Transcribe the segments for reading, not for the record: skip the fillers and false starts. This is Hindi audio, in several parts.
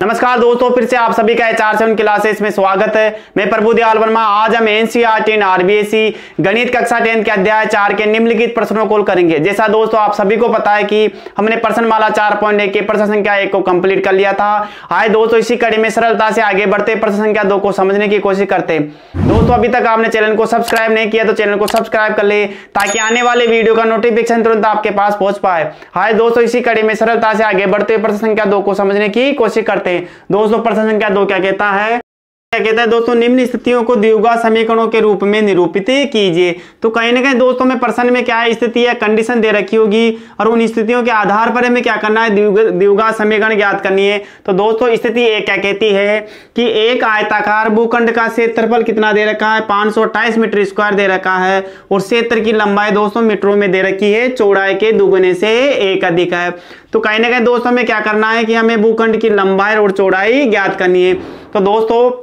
नमस्कार दोस्तों, फिर से आप सभी का HR7 क्लासेस में स्वागत है। मैं प्रभुदयाल वर्मा। आज हम NCERT एंड RBSE गणित कक्षा 10 के अध्याय 4 के निम्नलिखित प्रश्नों को करेंगे। जैसा दोस्तों आप सभी को पता है कि हमने प्रश्नमाला 4.1 के प्रश्न संख्या 1 को कंप्लीट कर लिया था। आए दोस्तों, इसी कड़ी में सरलता से आगे बढ़ते प्रश्न संख्या 2 को समझने की कोशिश करते। दोस्तों अभी तक आपने चैनल को सब्सक्राइब नहीं किया तो चैनल को सब्सक्राइब कर ले, ताकि आने वाले वीडियो का नोटिफिकेशन तुरंत आपके पास पहुंच पाए। आए दोस्तों, इसी कड़ी में सरलता से आगे बढ़ते प्रश्न संख्या 2 को समझने की कोशिश करते। दोस्तों प्रश्न संख्या 2 क्या कहता है? क्या कहता है दोस्तों, निम्न स्थितियों को द्विघात समीकरणों के रूप में निरूपित कीजिए। तो कहीं ना कहीं दोस्तों में प्रश्न में क्या है, स्थिति या कंडीशन दे रखी होगी और उन स्थितियों के आधार पर हमें क्या करना है, द्विघात समीकरण ज्ञात करनी है। तो दोस्तों स्थिति एक क्या कहती है कि एक आयताकार भूखंड का क्षेत्रफल कितना दे रखा है, 528 मीटर स्क्वायर दे रखा है और क्षेत्र की लंबाई दोस्तों मीटरों में दे रखी है, चौड़ाई के दुगने से एक अधिक है। तो कहीं ना कहीं दोस्तों में क्या करना है कि हमें भूखंड की लंबाई और चौड़ाई ज्ञात करनी है। तो दोस्तों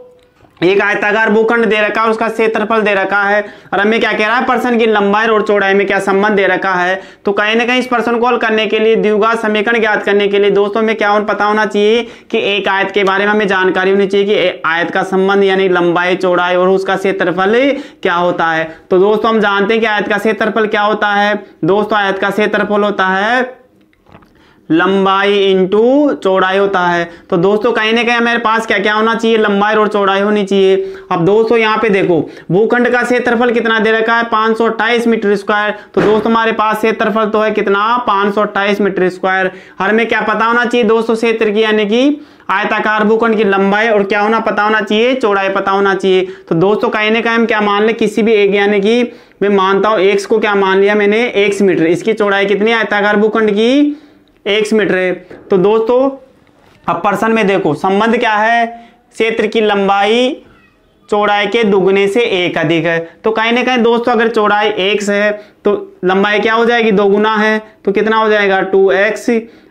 एक आयताकार भूखंड दे रखा है, उसका क्षेत्रफल दे रखा है और हमें क्या कह रहा है, प्रश्न की लंबाई और चौड़ाई में क्या संबंध दे रखा है। तो कहीं ना कहीं इस प्रश्न को हल करने के लिए, द्विघात समीकरण ज्ञात करने के लिए दोस्तों में क्या पता होना चाहिए कि एक आयत के बारे में हमें जानकारी होनी चाहिए कि आयत का संबंध यानी लंबाई चौड़ाई और उसका क्षेत्रफल क्या होता है। तो दोस्तों हम जानते हैं कि आयत का क्षेत्रफल क्या होता है। दोस्तों आयत का क्षेत्रफल होता है लंबाई इंटू चौड़ाई होता है। तो दोस्तों कहीं ना कहीं हमारे पास क्या क्या होना चाहिए, लंबाई और चौड़ाई होनी चाहिए। अब दोस्तों यहाँ पे देखो, भूखंड का क्षेत्रफल कितना दे रखा है, 528 मीटर स्क्वायर। तो दोस्तों हमारे पास क्षेत्रफल तो है कितना, 528 मीटर स्क्वायर। हमें क्या पता होना चाहिए दोस्तों, क्षेत्र की यानी कि आयताकार भूखंड की लंबाई और क्या होना पता होना चाहिए, चौड़ाई पता होना चाहिए। तो दोस्तों कहीं ना कहीं हम क्या मान ले, किसी भी एक यानी कि मैं मानता हूं x को क्या मान लिया मैंने, x मीटर। इसकी चौड़ाई कितनी है आयताकार भूखंड की, x मीटर है। तो दोस्तों अब प्रश्न में देखो संबंध क्या है, क्षेत्र की लंबाई चौड़ाई के दुगने से एक अधिक है। तो कहीं ना कहीं दोस्तों अगर चौड़ाई x है तो लंबाई क्या हो जाएगी, दोगुना है, तो कितना हो जाएगा 2x।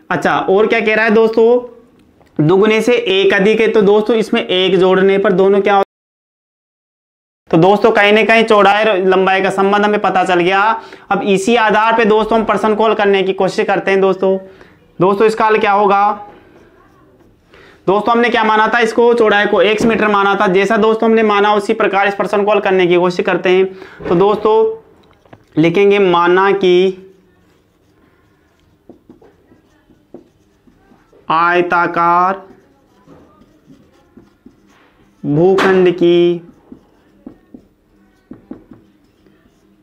अच्छा और क्या कह रहा है दोस्तों, दुगने से एक अधिक है। तो दोस्तों इसमें एक जोड़ने पर दोनों क्या, तो दोस्तों कहीं ना कहीं चौड़ाई और लंबाई का संबंध हमें पता चल गया। अब इसी आधार पे दोस्तों हम प्रश्न को हल करने की कोशिश करते हैं। दोस्तों इसका हल क्या होगा, दोस्तों हमने क्या माना था, इसको चौड़ाई को x मीटर माना था। जैसा दोस्तों हमने माना उसी प्रकार इस प्रश्न को हल करने की कोशिश करते हैं। तो दोस्तों लिखेंगे माना कि आयताकार भूखंड की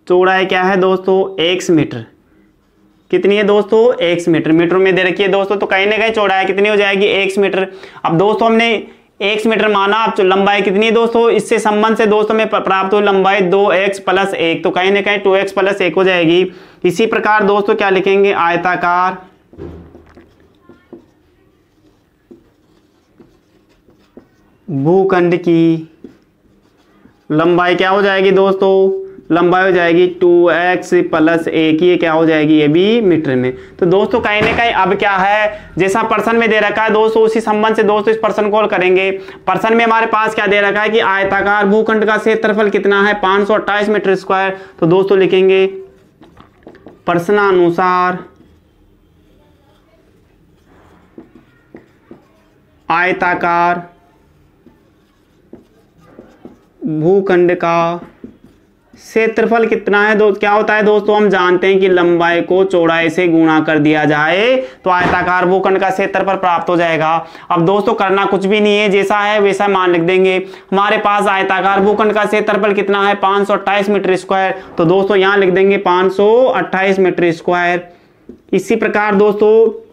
चौड़ाई क्या है दोस्तों, x मीटर। कितनी है दोस्तों, x मीटर, मीटर में दे रखी है दोस्तों। तो कहीं ना कहीं चौड़ाई कितनी हो जाएगी, x मीटर। अब दोस्तों हमने x मीटर माना, अब लंबाई कितनी है दोस्तों, इससे संबंध से दोस्तों में प्राप्त हुई लंबाई 2x प्लस 1। तो कहीं ना कहीं 2x प्लस 1 हो जाएगी। इसी प्रकार दोस्तों क्या लिखेंगे, आयताकार भूखंड की लंबाई क्या हो जाएगी दोस्तों, लंबाई हो जाएगी 2x प्लस 1। ये क्या हो जाएगी, ये भी मीटर में। तो दोस्तों कहीं ना कहीं अब क्या है, जैसा प्रश्न में दे रखा है दोस्तों उसी संबंध से दोस्तों इस प्रश्न को हल करेंगे। प्रश्न में हमारे पास क्या दे रखा है कि आयताकार भूखंड का क्षेत्रफल कितना है, 528 मीटर स्क्वायर। तो दोस्तों लिखेंगे प्रश्नानुसार आयताकार भूखंड का क्षेत्रफल कितना है। क्या होता है दोस्तों, हम जानते हैं कि लंबाई को चौड़ाई से गुणा कर दिया जाए तो आयताकार भूखंड का क्षेत्रफल प्राप्त हो जाएगा। अब दोस्तों करना कुछ भी नहीं है, जैसा है वैसा मान लिख देंगे। हमारे पास आयताकार भूखंड का क्षेत्रफल कितना है, 528 मीटर स्क्वायर। तो दोस्तों यहां लिख देंगे 528 मीटर स्क्वायर। इसी प्रकार दोस्तों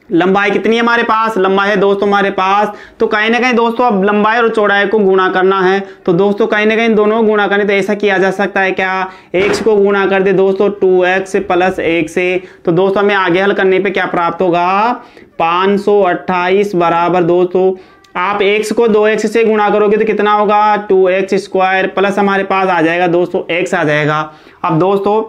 लंबाई कितनी है हमारे पास, लंबाई है दोस्तों हमारे पास, तो कहीं ना कहीं दोस्तों अब लंबाई और चौड़ाई को गुणा करना है। तो दोस्तों कहीं ना कहीं दोनों गुणा करने, तो ऐसा किया जा सकता है क्या, x को गुणा कर दे दोस्तों 2x प्लस 1 से। तो दोस्तों हमें आगे हल करने पे क्या प्राप्त होगा, 528 बराबर दोस्तों आप x को 2x से गुणा करोगे तो कितना होगा, 2x स्क्वायर प्लस हमारे पास आ जाएगा दोस्तों x आ जाएगा। अब दोस्तों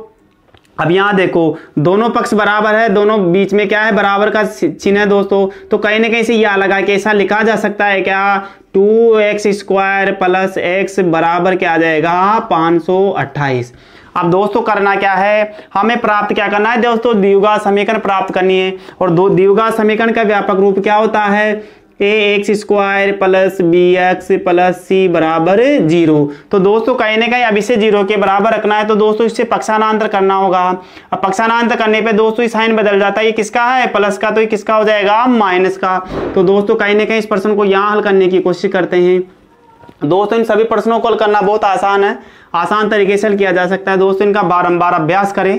अब यहाँ देखो दोनों पक्ष बराबर है, दोनों बीच में क्या है, बराबर का चिन्ह है दोस्तों। तो कहीं ना कहीं से यह लगा के ऐसा लिखा जा सकता है क्या, 2x स्क्वायर प्लस x बराबर क्या आ जाएगा, 528। अब दोस्तों करना क्या है, हमें प्राप्त क्या करना है दोस्तों, द्विघात समीकरण प्राप्त करनी है। और द्विघात समीकरण का व्यापक रूप क्या होता है, A X square plus B X plus C बराबर 0। तो दोस्तों कहीं ना कहीं अब इसे 0 के बराबर रखना है, तो दोस्तों इससे पक्षांतर करना होगा। अब पक्षांतर करने पे दोस्तों ये साइन बदल जाता है, ये किसका है प्लस का, तो ये किसका हो जाएगा माइनस का। तो दोस्तों कहीं ना कहीं इस प्रश्न को यहाँ हल करने की कोशिश करते हैं। दोस्तों इन सभी प्रश्नों को हल करना बहुत आसान है, आसान तरीके से हल किया जा सकता है। दोस्तों इनका बारंबार अभ्यास करें।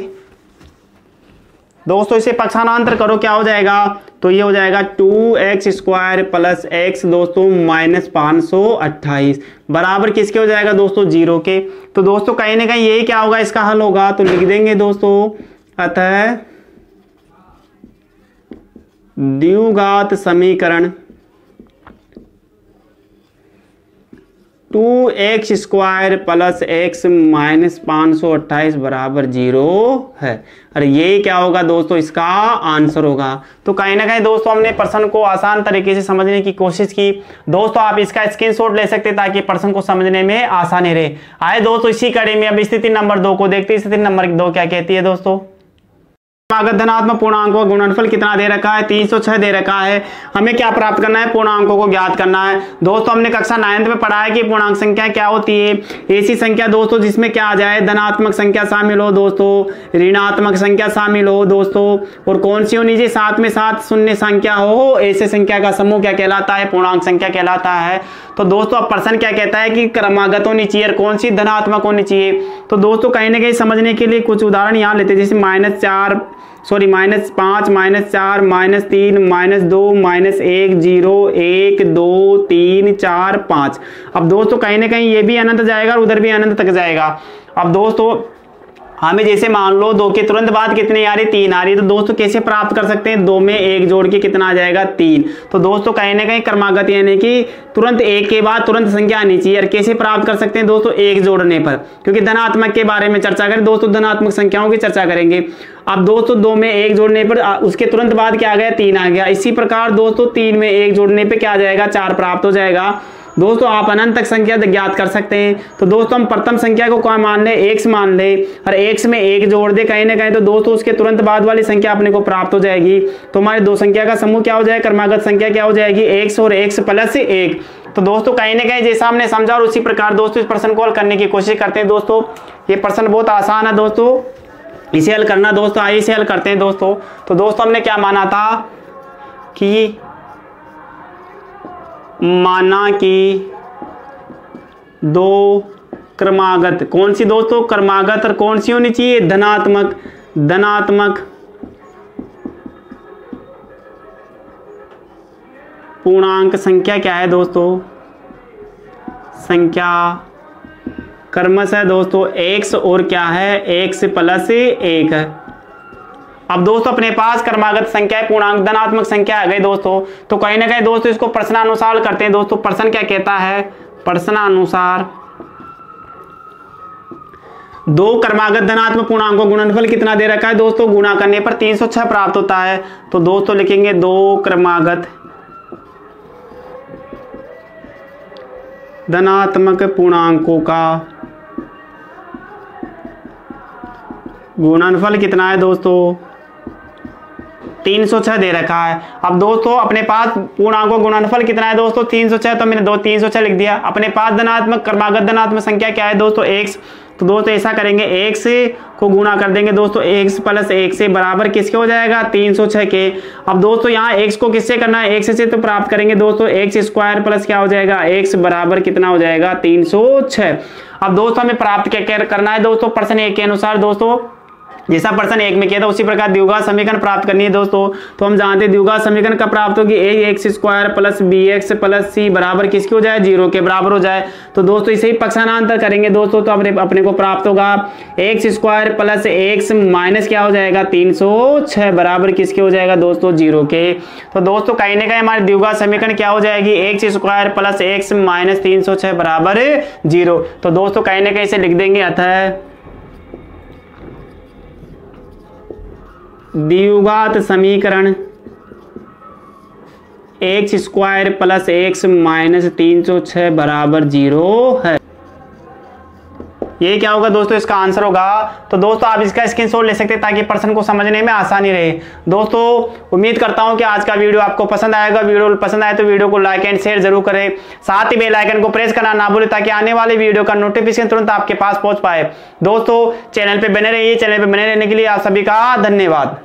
दोस्तों इसे पक्षांतर करो, क्या हो जाएगा, तो ये हो जाएगा 2x स्क्वायर प्लस एक्स दोस्तों माइनस 528 बराबर किसके हो जाएगा दोस्तों 0 के। तो दोस्तों कहीं ना कहीं यही क्या होगा, इसका हल होगा। तो लिख देंगे दोस्तों, अतः द्विघात समीकरण 2x square plus x minus 528 बराबर 0 है। और ये क्या होगा दोस्तों, इसका आंसर होगा। तो कहीं ना कहीं दोस्तों हमने प्रश्न को आसान तरीके से समझने की कोशिश की। दोस्तों आप इसका स्क्रीनशॉट ले सकते हैं ताकि प्रश्न को समझने में आसानी रहे। आए दोस्तों इसी कड़ी में अब स्थिति नंबर 2 को देखते हैं। स्थिति नंबर 2 क्या कहती है दोस्तों, क्रमागत धनात्मक पूर्णांकों का गुणनफल कितना दे रखा है, 306 दे रखा है। हमें क्या प्राप्त करना है, पूर्णांकों को ज्ञात करना है। दोस्तों हमने कक्षा 9th में पढ़ा है कि पूर्णांक संख्या क्या होती है, ऐसी संख्या दोस्तों जिसमें क्या आ जाए, धनात्मक संख्या शामिल हो दोस्तों, ऋणात्मक संख्या शामिल हो दोस्तों, और कौन सी होनी चाहिए, साथ में साथ शून्य संख्या हो। ऐसे संख्या का समूह क्या कहलाता है, पूर्णांक संख्या कहलाता है। तो दोस्तों अब प्रश्न क्या कहता है कि क्रमागत होनी चाहिए और कौन सी धनात्मक होनी चाहिए। तो दोस्तों कहीं ना कहीं समझने के लिए कुछ उदाहरण यहाँ लेते हैं, जैसे -5 -4 -3 -2 -1 0 1 2 3 4 5। अब दोस्तों कहीं ना कहीं ये भी अनंत जाएगा और उधर भी अनंत तक जाएगा। अब दोस्तों हमें जैसे मान लो 2 के तुरंत बाद कितनी आ रही, 3 आ रही है। तो दोस्तों कैसे प्राप्त कर सकते हैं, 2 में 1 जोड़ के कितना आ जाएगा 3। तो दोस्तों कहीं ना कहीं क्रमागत यानी कि तुरंत 1 के बाद तुरंत संख्या आनी चाहिए। और कैसे प्राप्त कर सकते हैं दोस्तों, 1 जोड़ने पर, क्योंकि धनात्मक के बारे में चर्चा करें दोस्तों, धनात्मक संख्याओं की चर्चा करेंगे। अब दोस्तों 2 में 1 जोड़ने पर उसके तुरंत बाद क्या आ गया, 3 आ गया। इसी प्रकार दोस्तों 3 में 1 जोड़ने पर क्या आ जाएगा, 4 प्राप्त हो जाएगा। दोस्तों आप अनंत तक संख्या ज्ञात कर सकते हैं। तो दोस्तों हम प्रथम संख्या को क्या मान ले, x मान ले, और x में 1 जोड़ दे कहीं ना कहीं, तो दोस्तों उसके तुरंत बाद वाली संख्या अपने को प्राप्त हो जाएगी। तो हमारे दो संख्या का समूह क्या हो जाएगा, क्रमागत संख्या क्या हो जाएगी, x और x प्लस 1। तो दोस्तों कहीं ना कहीं जैसा हमने समझा और उसी प्रकार दोस्तों इस प्रश्न को हल करने की कोशिश करते हैं। दोस्तों ये प्रश्न बहुत आसान है दोस्तों, इसे हल करना दोस्तों, आइए इसे हल करते हैं दोस्तों। तो दोस्तों हमने क्या माना था कि दो क्रमागत, कौन सी दोस्तों, क्रमागत, और कौन सी होनी चाहिए, धनात्मक पूर्णांक संख्या क्या है दोस्तों, संख्या क्रमश है दोस्तों x और क्या है, x प्लस 1 है। अब दोस्तों अपने पास क्रमागत संख्या पूर्णांक धनात्मक संख्या आ गई दोस्तों। तो कहीं ना कहीं दोस्तों इसको प्रश्नानुसार करते हैं दोस्तों। प्रश्न क्या कहता है, प्रश्नानुसार दो क्रमागत धनात्मक पूर्णांकों गुणनफल कितना दे रखा है दोस्तों, गुणा करने पर 306 प्राप्त होता है। तो दोस्तों लिखेंगे दो क्रमागत धनात्मक पूर्णांकों का गुणनफल कितना है दोस्तों, 306 दे रखा है। अब दोस्तों अपने पास पूर्णांकों गुणनफल कितना है दोस्तों, 306। तो मैंने 306 लिख दिया। अपने पास धनात्मक क्रमागत धनात्मक संख्या क्या है दोस्तों, x। तो दोस्तों ऐसा करेंगे, x को गुणा कर देंगे दोस्तों x प्लस 1 से, बराबर किसके हो जाएगा, 306 के। अब दोस्तों यहाँ x को किससे करना है, x से तो प्राप्त करेंगे दोस्तों x स्क्वायर प्लस क्या हो जाएगा, x बराबर कितना हो जाएगा, 306। अब दोस्तों हमें प्राप्त क्या करना है दोस्तों, प्रश्न 1 के अनुसार दोस्तों, जैसा प्रश्न 1 में किया था उसी प्रकार द्विघात समीकरण प्राप्त करनी है दोस्तों। तो हम जानते हैं द्विघात समीकरण का प्राप्त होगी ax square plus bx plus c बराबर किसकी हो जाए, 0 के बराबर हो जाए। तो दोस्तों इसे ही पक्षांतर करेंगे दोस्तों, तो अपने को प्राप्त होगा x square plus x minus क्या हो जाएगा, 306 बराबर किसके हो जाएगा दोस्तों, 0 के। तो दोस्तों कहीं ना कहीं हमारे द्विघात समीकरण क्या हो जाएगी, x square plus x minus 306 बराबर 0। तो दोस्तों कहीं ना कहीं इसे लिख देंगे, अतः द्विघात समीकरण x square plus x minus 306 बराबर 0 है। ये क्या होगा दोस्तों, इसका आंसर होगा। तो दोस्तों आप इसका स्क्रीनशॉट ले सकते हैं ताकि प्रश्न को समझने में आसानी रहे। दोस्तों उम्मीद करता हूं कि आज का वीडियो आपको पसंद आएगा। वीडियो पसंद आए तो वीडियो को लाइक एंड शेयर जरूर करें, साथ ही बेल आइकन को प्रेस करना ना भूलें ताकि आने वाले वीडियो का नोटिफिकेशन तुरंत आपके पास पहुंच पाए। दोस्तों चैनल पे बने रहिए, चैनल पे बने रहने के लिए आप सभी का धन्यवाद।